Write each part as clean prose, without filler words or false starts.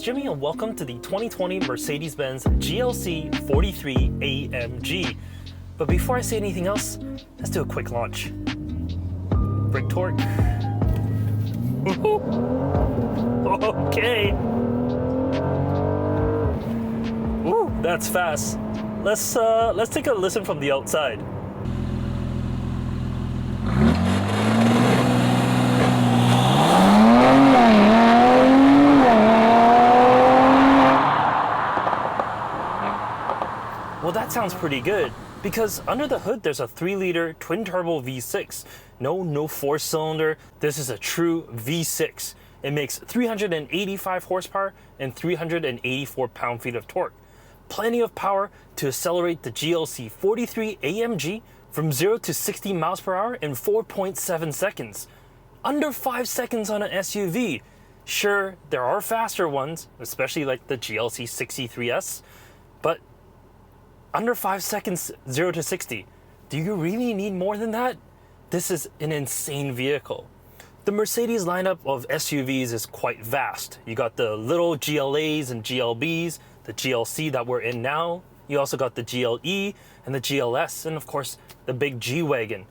it's Jimmy and welcome to the 2020 Mercedes Benz GLC 43 AMG. But before I say anything else, let's do a quick launch. Brake torque. Okay. Ooh, that's fast. Let's take a listen from the outside. Well, that sounds pretty good, because under the hood there's a 3-liter twin-turbo V6. No 4-cylinder. This is a true V6. It makes 385 horsepower and 384 pound-feet of torque. Plenty of power to accelerate the GLC 43 AMG from 0 to 60 miles per hour in 4.7 seconds. Under 5 seconds on an SUV. Sure, there are faster ones, especially like the GLC 63S, but under 5 seconds, 0 to 60. Do you really need more than that? This is an insane vehicle. The Mercedes lineup of SUVs is quite vast. You got the little GLAs and GLBs, the GLC that we're in now. You also got the GLE and the GLS, and of course, the big G-Wagon.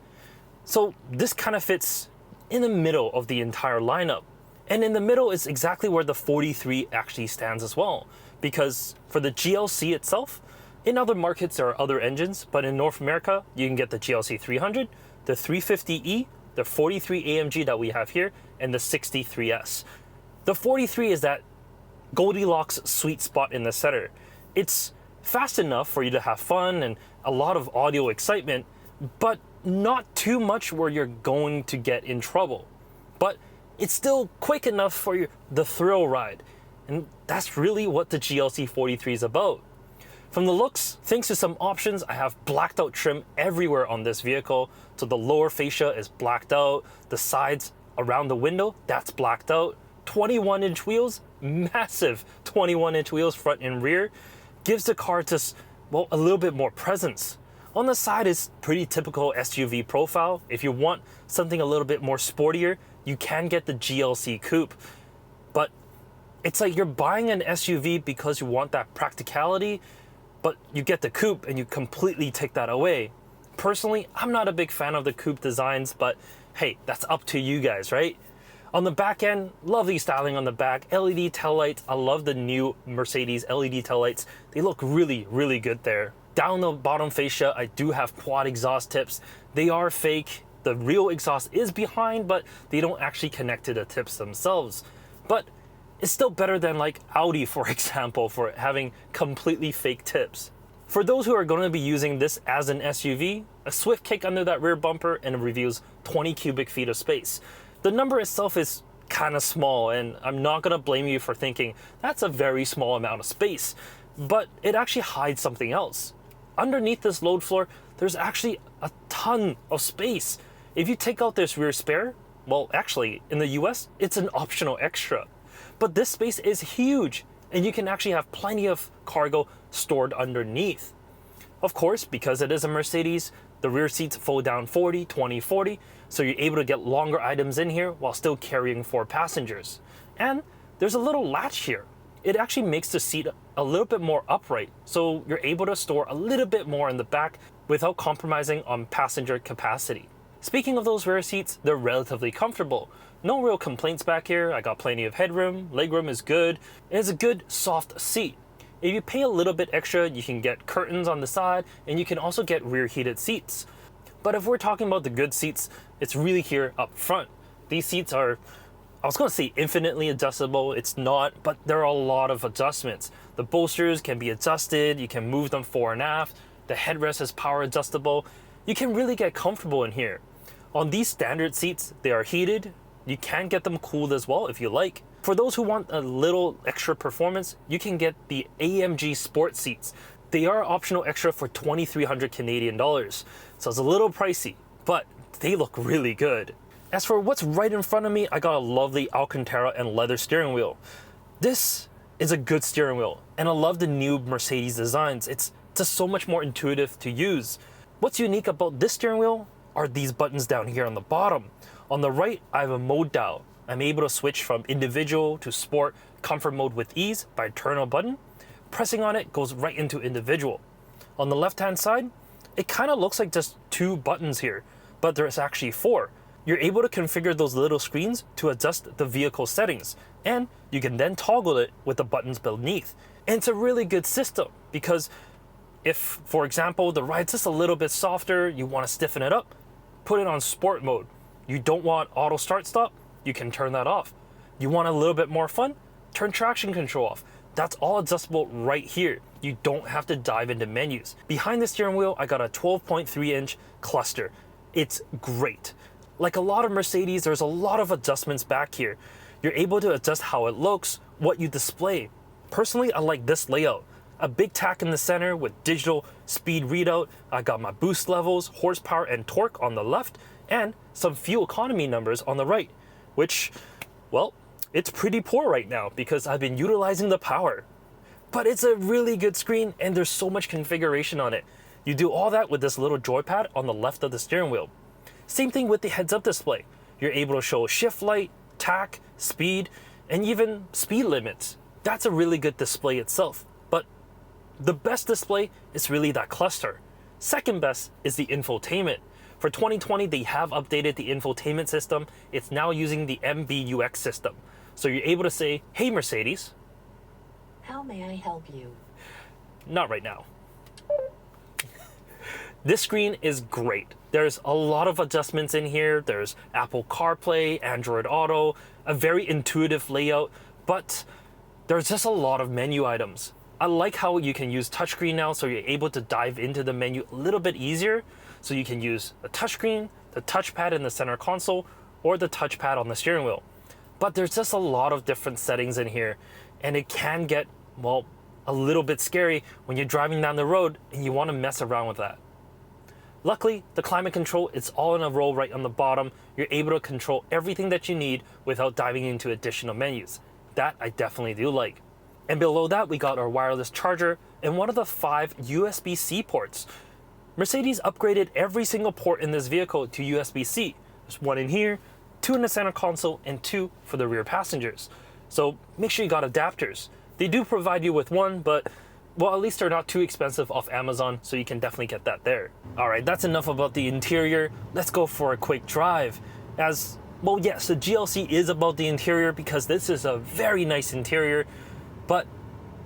So this kind of fits in the middle of the entire lineup. And in the middle is exactly where the 43 actually stands as well. Because for the GLC itself, in other markets, there are other engines, but in North America, you can get the GLC 300, the 350e, the 43 AMG that we have here, and the 63S. The 43 is that Goldilocks sweet spot in the center. It's fast enough for you to have fun and a lot of audio excitement, but not too much where you're going to get in trouble. But it's still quick enough for the thrill ride. And that's really what the GLC 43 is about. From the looks, thanks to some options, I have blacked out trim everywhere on this vehicle. So the lower fascia is blacked out, the sides around the window, that's blacked out. 21-inch wheels, massive 21-inch wheels front and rear, gives the car just, well, a little bit more presence. On the side is pretty typical SUV profile. If you want something a little bit more sportier, you can get the GLC Coupe. But it's like you're buying an SUV because you want that practicality, but you get the coupe and you completely take that away. Personally, I'm not a big fan of the coupe designs, but hey, that's up to you guys, right? On the back end, lovely styling on the back, LED taillights. I love the new Mercedes LED taillights. They look really, really good there. Down the bottom fascia, I do have quad exhaust tips. They are fake. The real exhaust is behind, but they don't actually connect to the tips themselves. But it's still better than like Audi, for example, for having completely fake tips. For those who are going to be using this as an SUV, a swift kick under that rear bumper and it reveals 20 cubic feet of space. The number itself is kind of small, and I'm not going to blame you for thinking that's a very small amount of space, but it actually hides something else. Underneath this load floor, there's actually a ton of space. If you take out this rear spare, well, actually, in the US, it's an optional extra. But this space is huge, and you can actually have plenty of cargo stored underneath. Of course, because it is a Mercedes, the rear seats fold down 40, 20, 40, so you're able to get longer items in here while still carrying 4 passengers. And there's a little latch here. It actually makes the seat a little bit more upright, so you're able to store a little bit more in the back without compromising on passenger capacity. Speaking of those rear seats, they're relatively comfortable. No real complaints back here. I got plenty of headroom, legroom is good, and it's a good soft seat. If you pay a little bit extra, you can get curtains on the side, and you can also get rear heated seats. But if we're talking about the good seats, it's really here up front. These seats are, I was going to say infinitely adjustable, it's not, but there are a lot of adjustments. The bolsters can be adjusted, you can move them fore and aft, the headrest is power adjustable. You can really get comfortable in here. On these standard seats, they are heated. You can get them cooled as well if you like. For those who want a little extra performance, you can get the AMG Sport Seats. They are optional extra for 2,300 Canadian dollars. So it's a little pricey, but they look really good. As for what's right in front of me, I got a lovely Alcantara and leather steering wheel. This is a good steering wheel, and I love the new Mercedes designs. It's just so much more intuitive to use. What's unique about this steering wheel are these buttons down here on the bottom. On the right, I have a mode dial. I'm able to switch from individual to sport comfort mode with ease by turn a button. Pressing on it goes right into individual. On the left-hand side, it kind of looks like just 2 buttons here, but there's actually 4. You're able to configure those little screens to adjust the vehicle settings, and you can then toggle it with the buttons beneath. And it's a really good system because if, for example, the ride's just a little bit softer, you want to stiffen it up, put it on sport mode. You don't want auto start stop, you can turn that off. You want a little bit more fun, turn traction control off. That's all adjustable right here. You don't have to dive into menus. Behind the steering wheel, I got a 12.3-inch cluster. It's great. Like a lot of Mercedes, there's a lot of adjustments back here. You're able to adjust how it looks, what you display. Personally, I like this layout. A big tack in the center with digital speed readout. I got my boost levels, horsepower, and torque on the left, and some fuel economy numbers on the right, which, well, it's pretty poor right now because I've been utilizing the power. But it's a really good screen and there's so much configuration on it. You do all that with this little joypad on the left of the steering wheel. Same thing with the heads-up display. You're able to show shift light, tack, speed, and even speed limits. That's a really good display itself. But the best display is really that cluster. Second best is the infotainment. For 2020, they have updated the infotainment system. It's now using the MBUX system. So you're able to say, "Hey Mercedes, how may I help you?" Not right now. This screen is great. There's a lot of adjustments in here. There's Apple CarPlay, Android Auto, a very intuitive layout, but there's just a lot of menu items. I like how you can use touchscreen now, so you're able to dive into the menu a little bit easier. So you can use the touchscreen, the touchpad in the center console, or the touchpad on the steering wheel. But there's just a lot of different settings in here, and it can get, well, a little bit scary when you're driving down the road and you want to mess around with that. Luckily, the climate control is all in a row right on the bottom. You're able to control everything that you need without diving into additional menus. That I definitely do like. And below that, we got our wireless charger and one of the 5 USB-C ports. Mercedes upgraded every single port in this vehicle to USB-C. There's 1 in here, 2 in the center console, and 2 for the rear passengers. So make sure you got adapters. They do provide you with one, but well, at least they're not too expensive off Amazon, so you can definitely get that there. All right, that's enough about the interior. Let's go for a quick drive. As well, yes, the GLC is about the interior because this is a very nice interior, but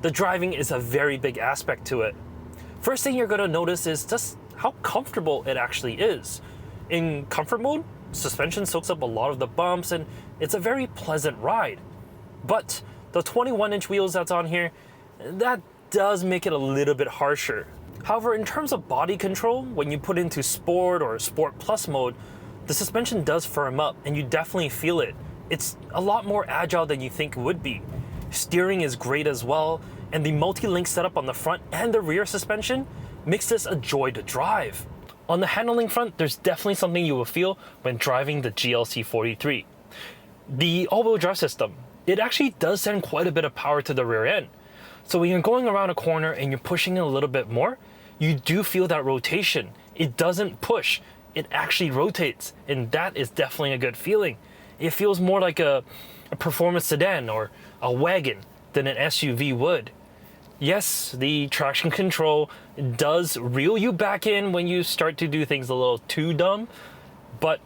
the driving is a very big aspect to it. First thing you're gonna notice is just how comfortable it actually is. In comfort mode, suspension soaks up a lot of the bumps and it's a very pleasant ride. But the 21-inch wheels that's on here, that does make it a little bit harsher. However, in terms of body control, when you put into Sport or Sport Plus mode, the suspension does firm up and you definitely feel it. It's a lot more agile than you think it would be. Steering is great as well, and the multi-link setup on the front and the rear suspension makes this a joy to drive. On the handling front, there's definitely something you will feel when driving the GLC 43. The all-wheel drive system, it actually does send quite a bit of power to the rear end. So when you're going around a corner and you're pushing it a little bit more, you do feel that rotation. It doesn't push, it actually rotates, and that is definitely a good feeling. It feels more like a performance sedan or a wagon than an SUV would. Yes, the traction control does reel you back in when you start to do things a little too dumb, but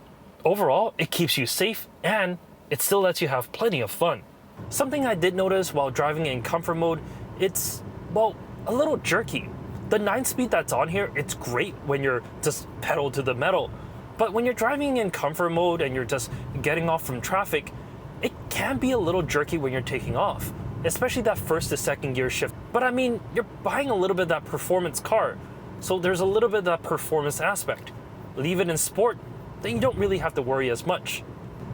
overall, it keeps you safe and it still lets you have plenty of fun. Something I did notice while driving in comfort mode, it's, well, a little jerky. The 9-speed that's on here, it's great when you're just pedal to the metal. But when you're driving in comfort mode and you're just getting off from traffic, it can be a little jerky when you're taking off, especially that first to second gear shift. But I mean, you're buying a little bit of that performance car, so there's a little bit of that performance aspect. Leave it in sport, then you don't really have to worry as much.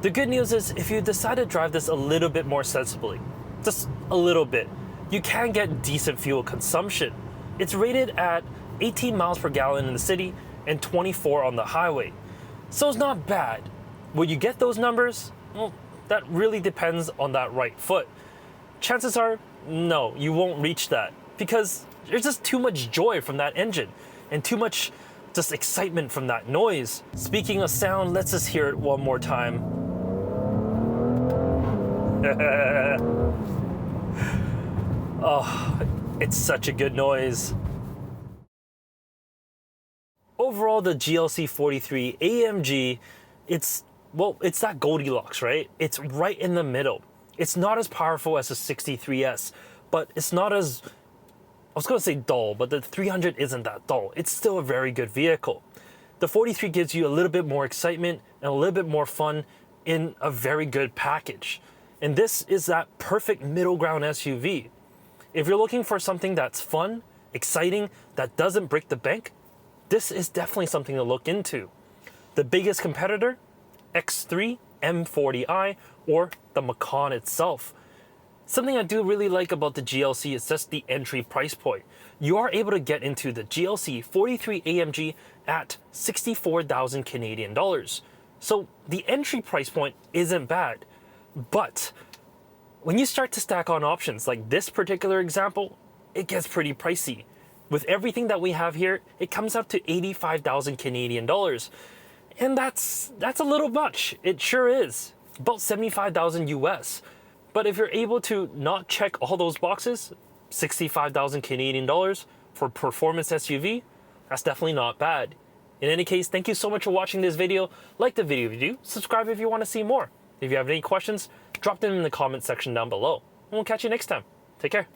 The good news is if you decide to drive this a little bit more sensibly, just a little bit, you can get decent fuel consumption. It's rated at 18 miles per gallon in the city and 24 on the highway. So it's not bad. Will you get those numbers? Well, that really depends on that right foot. Chances are, no, you won't reach that because there's just too much joy from that engine and too much just excitement from that noise. Speaking of sound, let's just hear it one more time. Oh, it's such a good noise. Overall, the GLC 43 AMG, it's that Goldilocks, right? It's right in the middle. It's not as powerful as the 63S, but it's not as, I was going to say dull, but the 300 isn't that dull. It's still a very good vehicle. The 43 gives you a little bit more excitement and a little bit more fun in a very good package. And this is that perfect middle ground SUV. If you're looking for something that's fun, exciting, that doesn't break the bank, this is definitely something to look into. The biggest competitor, X3, M40i, or the Macan itself. Something I do really like about the GLC is just the entry price point. You are able to get into the GLC 43 AMG at 64,000 Canadian dollars. So the entry price point isn't bad. But when you start to stack on options like this particular example, it gets pretty pricey. With everything that we have here, it comes out to 85,000 Canadian dollars. And that's a little much. It sure is. About 75,000 US. But if you're able to not check all those boxes, 65,000 Canadian dollars for performance SUV, that's definitely not bad. In any case, thank you so much for watching this video. Like the video if you do, subscribe if you want to see more. If you have any questions, drop them in the comment section down below. And we'll catch you next time. Take care.